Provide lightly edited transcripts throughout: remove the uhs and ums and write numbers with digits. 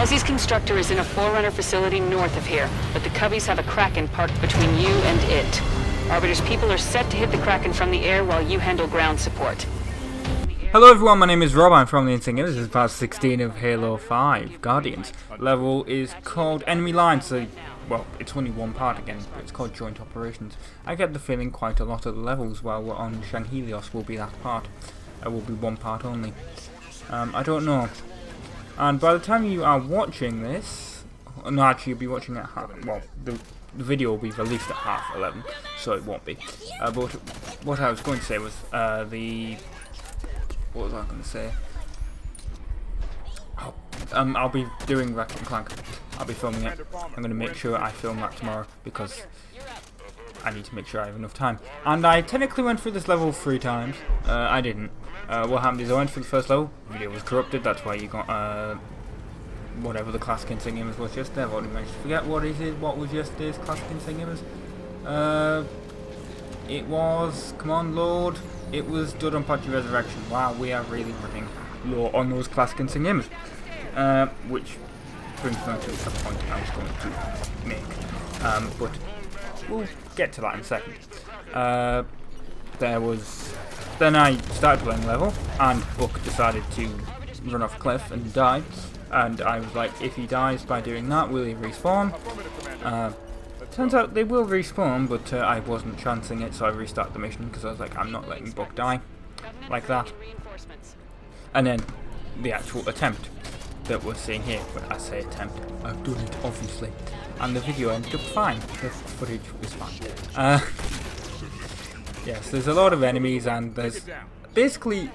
Halsey's constructor is in a Forerunner facility north of here, but the Cubbies have a Kraken parked between you and it. Arbiter's people are set to hit the Kraken from the air while you handle ground support. Hello everyone, my name is Rob, I'm from the Insane Gamers. This is part 16 of Halo 5 Guardians. Level is called Enemy Line, so, well, it's only one part again, but it's called Joint Operations. I get the feeling quite a lot of the levels while we're on Shanghelios will be that part. It will be one part only. I don't know. And by the time you are watching this, no, actually you'll be watching it at half, well, the video will be released at 11:30, so it won't be. But what I was going to say was, what was I going to say? Oh, I'll be doing Ratchet and Clank. I'll be filming it. I'm going to make sure I film that tomorrow because I need to make sure I have enough time. And I technically went through this level 3 times. I didn't. What happened is I went for the first level. The video was corrupted. That's why you got whatever the classic Insane Gamers was yesterday. I've already managed to forget what it is. What was yesterday's classic Insane Gamers? It was, come on, load. It was Dodonpachi Resurrection. Wow, we are really running low on those classic Insane Gamers. Which brings me to the point I was going to make. But we'll get to that in a second. Then I started playing level, and Buck decided to run off a cliff and die. And I was like, if he dies by doing that, will he respawn? Turns out they will respawn, but I wasn't chancing it, so I restarted the mission because I was like, I'm not letting Buck die like that. And then the actual attempt that we're seeing here, when I say attempt, I've done it obviously, and the video ended up fine. The footage was fine. Yes, there's a lot of enemies, and there's basically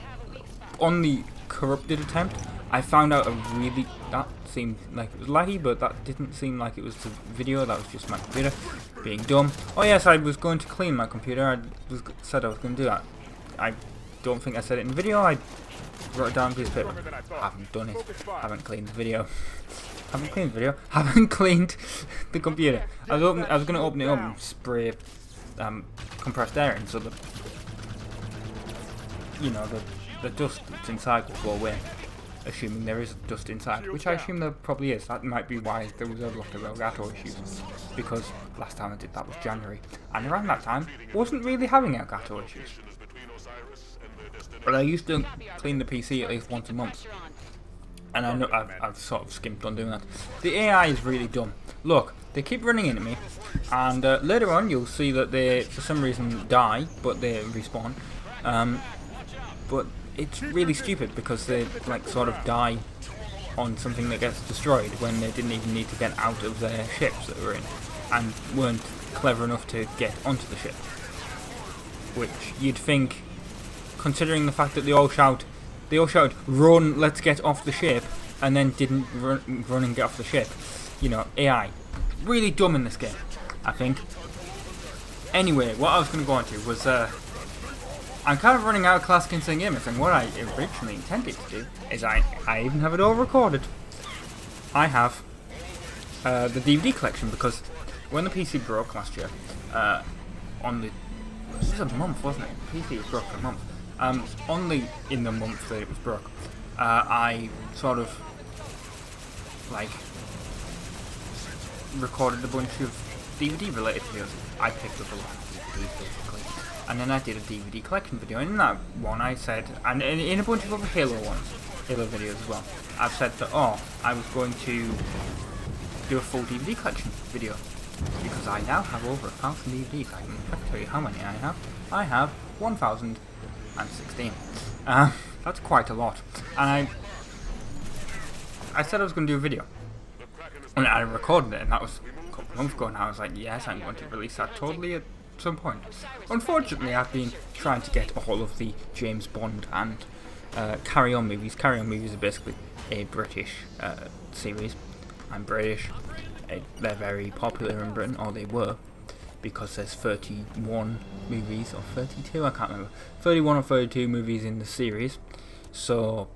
on the corrupted attempt. I found out that seemed like it was laggy, but that didn't seem like it was the video, that was just my computer being dumb. Oh yes, I was going to clean my computer, said I was going to do that. I don't think I said it in the video, I wrote it down on a piece of paper. Haven't done it, haven't cleaned the video. Haven't cleaned the computer. I was going to open it up and spray compressed air in so that, you know, the dust that's inside will go away. Assuming there is dust inside, which I assume there probably is. That might be why there was a lot of Elgato issues, because last time I did that was January, and around that time wasn't really having Elgato issues. But I used to clean the PC at least once a month, and I know I've sort of skimped on doing that. The AI is really dumb. Look, they keep running into me, and later on you'll see that they, for some reason, die, but they respawn. But it's really stupid because they like sort of die on something that gets destroyed when they didn't even need to get out of their ships that were in, and weren't clever enough to get onto the ship. Which you'd think, considering the fact that they all shouted, "Run, let's get off the ship," and then didn't run and get off the ship. You know, AI, really dumb in this game, I think. Anyway, what I was going to go on to was I'm kind of running out of classic Insane Gamers, and what I originally intended to do is I even have it all recorded. I have the DVD collection, because when the PC broke last year, it was a month, wasn't it? The PC was broke for a month. In the month that it was broke, I sort of like recorded a bunch of DVD related videos. I picked up a lot of DVDs basically. And then I did a DVD collection video, and in that one I said, and in a bunch of other Halo videos as well, I've said that, I was going to do a full DVD collection video, because I now have over 1,000 DVDs. I can tell you how many I have. I have 1,016. That's quite a lot. And I said I was going to do a video, and I recorded it, and that was a couple of months ago, and I was like, yes, I'm going to release that totally at some point. Unfortunately, I've been trying to get all of the James Bond and Carry On movies. Carry On movies are basically a British series. I'm British. They're very popular in Britain, or they were, because there's 31 movies, or 32, I can't remember. 31 or 32 movies in the series. So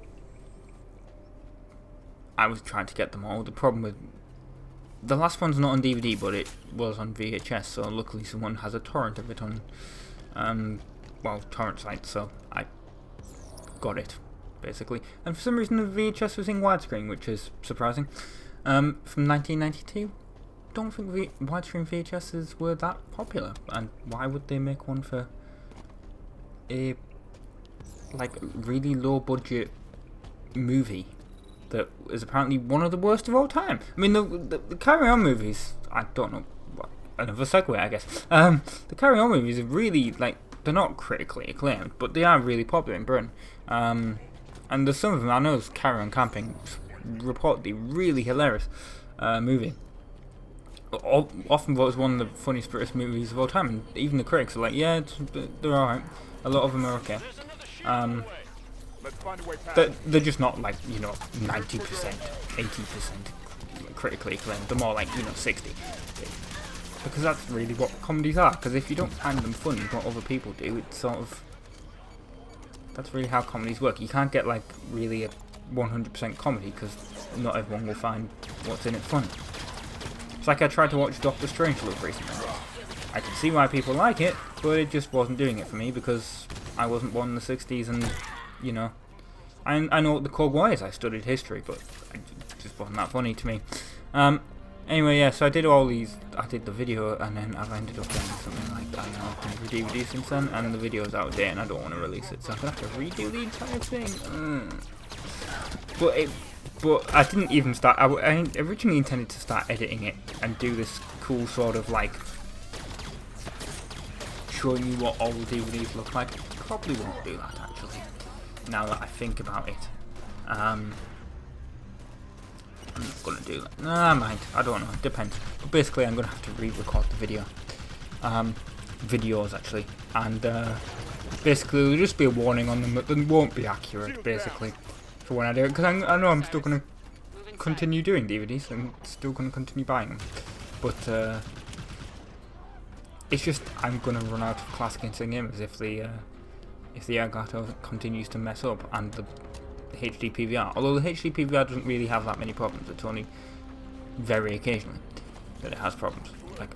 I was trying to get them all. The problem with the last one's not on DVD, but it was on VHS, so luckily someone has a torrent of it on, torrent site, so I got it. basically. And for some reason the VHS was in widescreen, which is surprising. From 1992. Don't think widescreen VHSs were that popular, and why would they make one for a like really low budget movie that is apparently one of the worst of all time? I mean, the Carry On movies, I don't know, another segue I guess. The Carry On movies are really, like, they're not critically acclaimed, but they are really popular in Britain. And there's some of them, I know Carry On Camping, reportedly really hilarious movie. Often voted as one of the funniest British movies of all time, and even the critics are like, yeah, they're alright. A lot of them are okay. They're just not like, 90%, 80% critically acclaimed. They're more like, 60. Because that's really what comedies are. Because if you don't find them funny, what other people do, it's sort of... That's really how comedies work. You can't get like really a 100% comedy, because not everyone will find what's in it funny. It's like I tried to watch Doctor Strangelove recently. I can see why people like it, but it just wasn't doing it for me, because I wasn't born in the 60s, and, I know what the Cold War is. I studied history, but it just wasn't that funny to me. Anyway, yeah, so I did all these, I did the video, and then I've ended up getting something like, I don't know, 100 DVDs since then, and the video's out of date, and I don't want to release it, so I'm going to have to redo the entire thing. But I didn't even start, I originally intended to start editing it, and do this cool sort of, like, showing you what all the DVDs look like. Probably won't do that, actually, now that I think about it. I'm not going to do that. Nah, I might. I don't know. It depends. But basically, I'm going to have to re-record the video. Videos, actually. And basically, there'll just be a warning on them that they won't be accurate, basically, for when I do it. Because I know I'm still going to continue doing DVDs. I'm still going to continue buying them. But it's just, I'm going to run out of classic instant gamers if the Elgato continues to mess up, and the HD PVR. Although the HD PVR doesn't really have that many problems. It's only very occasionally that it has problems. Like,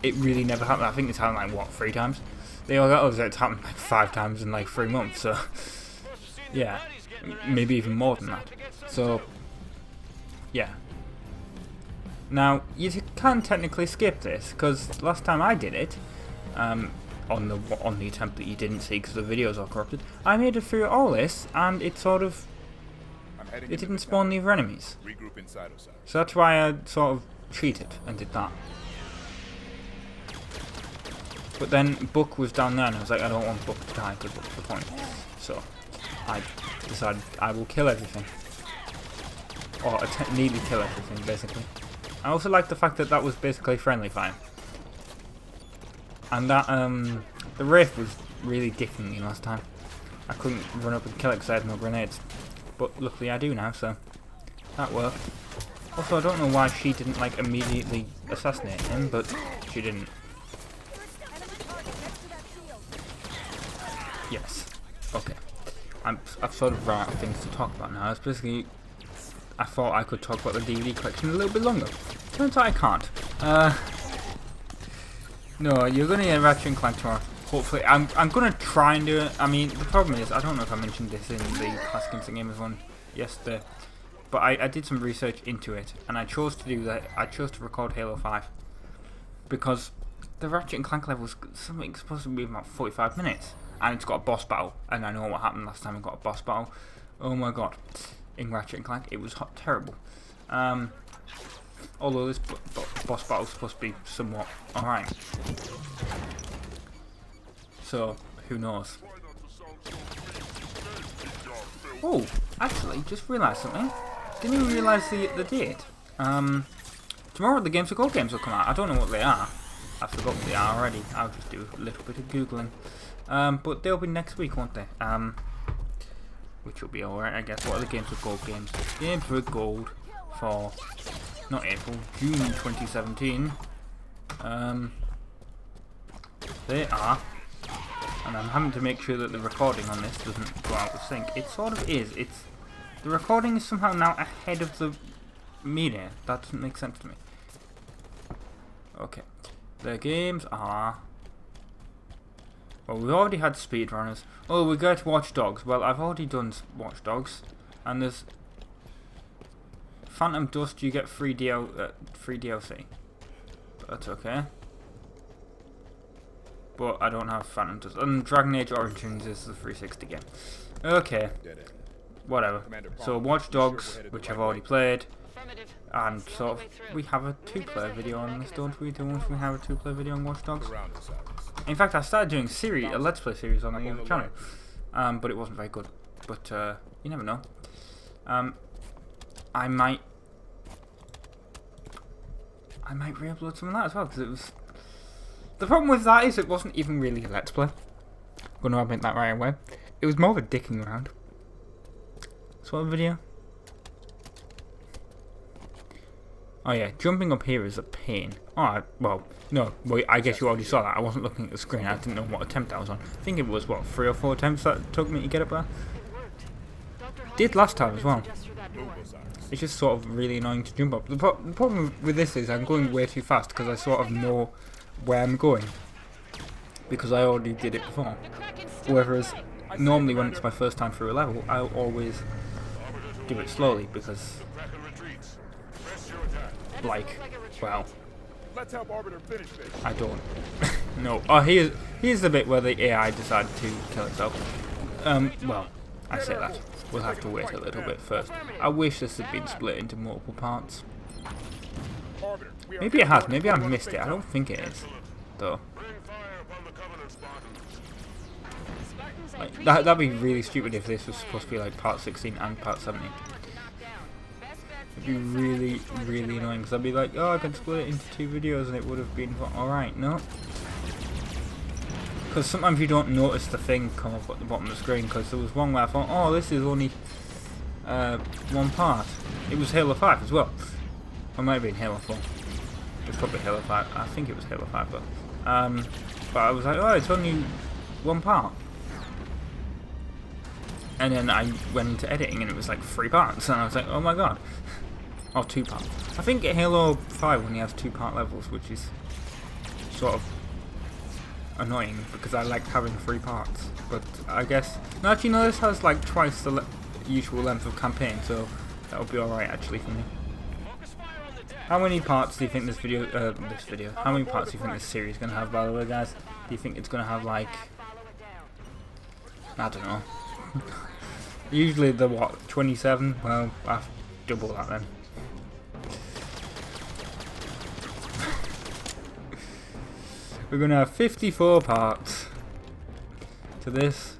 it really never happened. I think it's happened like, what, 3 times? The Elgato, it's happened like 5 times in like 3 months. So yeah, maybe even more than that. So yeah. Now you can technically skip this, because last time I did it, on the attempt that you didn't see because the videos are corrupted, I made it through all this, and it sort of, it didn't spawn the other enemies. So that's why I sort of cheated and did that. But then Buck was down there, and I was like, I don't want Buck to die, because what's the point? So I decided I will kill everything, or nearly kill everything, basically. I also like the fact that that was basically friendly fire. And that, the Wraith was really dicking me last time. I couldn't run up and kill it because I had no grenades. But luckily I do now, so that worked. Also, I don't know why she didn't, like, immediately assassinate him, but she didn't. Yes. Okay. I've sort of run out of things to talk about now. It's basically, I thought I could talk about the DVD collection a little bit longer. Turns out I can't. No, you're going to get Ratchet and Clank tomorrow. Hopefully. I'm going to try and do it. I mean, the problem is, I don't know if I mentioned this in the Classic Instant Gamers one yesterday, but I did some research into it, and I chose to do that. I chose to record Halo 5, because the Ratchet and Clank level is something supposed to be about 45 minutes, and it's got a boss battle, and I know what happened last time I got a boss battle. Oh my god. In Ratchet and Clank, it was terrible. Although this boss battle is supposed to be somewhat alright. So, who knows? Oh, actually, just realised something. Didn't even realise the date. Tomorrow the Games for Gold games will come out. I don't know what they are. I forgot what they are already. I'll just do a little bit of Googling. But they'll be next week, won't they? Which will be alright, I guess. What are the Games for Gold games? Games for Gold for... not April, June 2017. They are, and I'm having to make sure that the recording on this doesn't go out of sync. It sort of is. The recording is somehow now ahead of the media. That doesn't make sense to me. Okay, the games are Well, we already had speedrunners. Oh, we got Watch Dogs. Well, I've already done Watch Dogs. And there's Phantom Dust, you get free DLC. But that's okay. But I don't have Phantom Dust. And Dragon Age Origins is the 360 game. Okay. Whatever. So Watch Dogs, which I've already played. And sort of, we have a 2-player video on this, don't we? Don't we have a 2-player video on Watch Dogs? In fact, I started doing a Let's Play series on the channel. But it wasn't very good. But you never know. I might re-upload some of that as well, because it was... The problem with that is it wasn't even really a Let's Play. I'm going to admit that right away. It was more of a dicking around sort of video. Oh yeah, jumping up here is a pain. Alright, well, no, I guess you already saw that. I wasn't looking at the screen, I didn't know what attempt I was on. I think it was, what, 3 or 4 attempts that took me to get up there? Did last time as well. It's just sort of really annoying to jump up. The problem with this is I'm going way too fast because I sort of know where I'm going. Because I already did it before. Whereas, normally when it's my first time through a level, I'll always do it slowly because... Like, well, I don't. No. Oh, here's the bit where the AI decided to kill itself. Well, I say that. We'll have to wait a little bit first. I wish this had been split into multiple parts. Maybe it has. Maybe I missed it. I don't think it is, though. Like, that'd be really stupid if this was supposed to be like part 16 and part 17. It'd be really, really annoying because I'd be like, oh, I could split it into 2 videos and it would have been alright. No. Because sometimes you don't notice the thing come up at the bottom of the screen, because there was one where I thought, oh, this is only 1 part. It was Halo 5 as well. Or it might have been Halo 4. It was probably Halo 5. I think it was Halo 5 though. But I was like, oh, it's only 1 part. And then I went into editing and it was like 3 parts, and I was like, oh my god. Or 2 parts. I think Halo 5 only has 2-part levels, which is sort of annoying because I like having 3 parts. But I guess, no, actually no, this has like twice the usual length of campaign, so that would be alright actually for me. How many parts do you think this video, how many parts do you think this series is going to have, by the way, guys? Do you think it's going to have like, I don't know. Usually the what, 27? Well, I've double that then. We're gonna have 54 parts to this.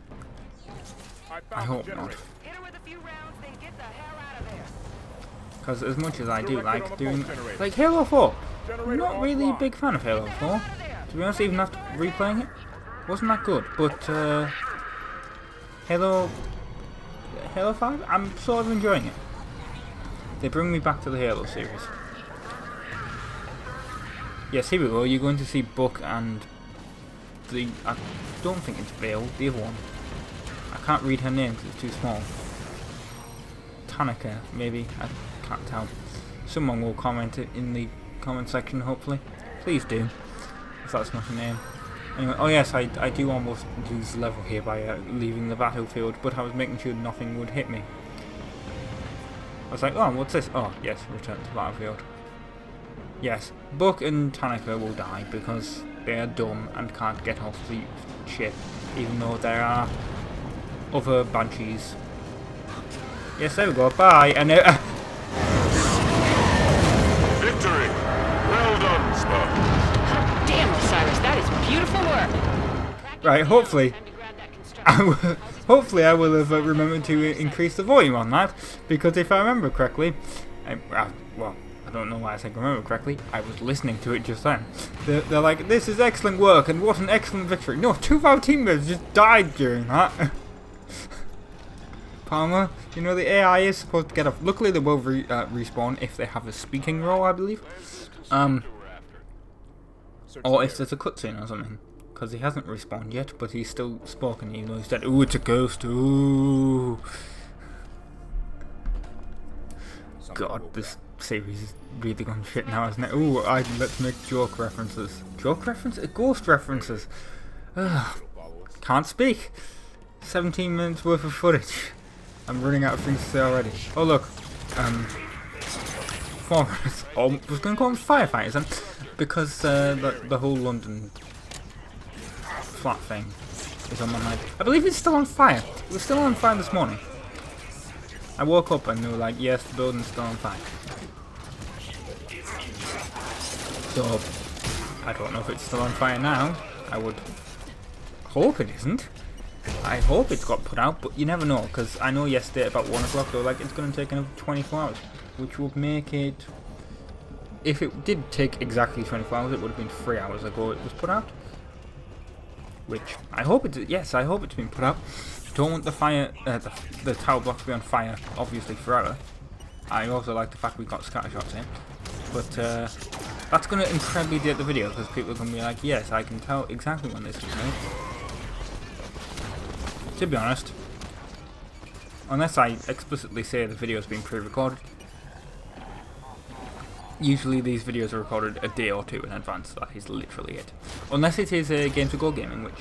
I hope not. Because as much as I do like doing, like Halo 4, I'm not really a big fan of Halo 4. To be honest, even after replaying it, wasn't that good. But Halo 5, I'm sort of enjoying it. They bring me back to the Halo series. Yes, here we go. You're going to see Buck and the... I don't think it's Vale, the other one. I can't read her name because it's too small. Tanaka, maybe. I can't tell. Someone will comment it in the comment section, hopefully. Please do, if that's not her name. Anyway, oh yes, I do almost lose the level here by leaving the battlefield, but I was making sure nothing would hit me. I was like, oh, what's this? Oh, yes, return to the battlefield. Yes, Buck and Tanaka will die because they are dumb and can't get off the ship, even though there are other Banshees. Yes, there we go, bye, and Victory! Well done, Spartan. Damn, Osiris, that is beautiful work. Right, hopefully I will have remembered to increase the volume on that, because if I remember correctly, well, I don't know why I said remember correctly, I was listening to it just then. They're like, this is excellent work and what an excellent victory. No, 2 of our teammates just died during that. Palmer, you know the AI is supposed to get off. Luckily they will respawn if they have a speaking role, I believe. Or if there's a cutscene or something. Because he hasn't respawned yet, but he's still spoken, even though he said, ooh, it's a ghost, ooh. God, this series is really gone shit now, isn't it? Ooh, let's make joke references. Joke references? Ghost references. Ugh. Can't speak. 17 minutes worth of footage. I'm running out of things to say already. Oh look, foreigners. Oh, I was going to call them firefighters then, because the whole London flat thing is on my mind. I believe it's still on fire. It was still on fire this morning. I woke up and they were like, yes, the building's still on fire. So, I don't know if it's still on fire now. I would hope it isn't. I hope it's got put out, but you never know, because I know yesterday about 1 o'clock they were like, it's going to take another 24 hours, which would make it, if it did take exactly 24 hours, it would have been 3 hours ago it was put out. Which, I hope it's, yes, I hope it's been put out. Don't want the fire, the tower block to be on fire, obviously, forever. I also like the fact we've got scatter shots in. But, that's going to incredibly date the video, because people are going to be like, yes, I can tell exactly when this was made. To be honest, unless I explicitly say the video has been pre-recorded, usually these videos are recorded a day or two in advance. That is literally it. Unless it is a Games to Go gaming, which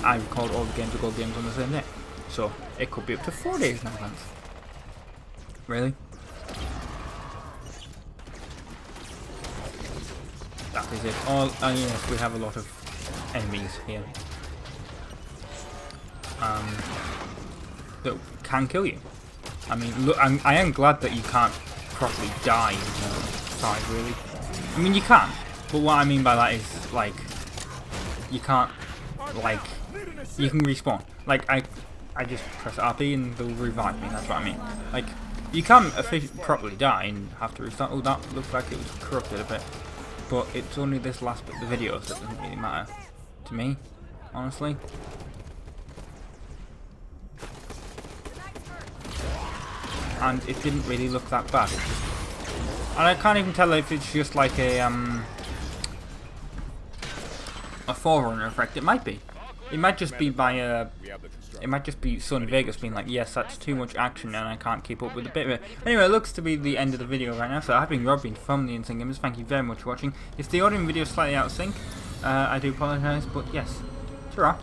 I record all the Games to Go games on the same day, so it could be up to 4 days in advance. Really? That is it. All yes, we have a lot of enemies here that can kill you. I mean, look, I am glad that you can't properly die in side, really. I mean, you can, but what I mean by that is, like, you can't, like, you can respawn. Like, I just press RB and they'll revive me, that's what I mean. Like, you can properly die and have to restart. Oh, that looks like it was corrupted a bit. But it's only this last bit of the video, so it doesn't really matter to me, honestly. And it didn't really look that bad. And I can't even tell if it's just like a forerunner effect. It might be. It might just be by it might just be Sun Vegas being like, yes, that's too much action and I can't keep up with a bit of it. Anyway, it looks to be the end of the video right now. So I've been Rob, from the Insane Gamers. Thank you very much for watching. If the audio and video is slightly out of sync, I do apologise, but yes, ta-ra.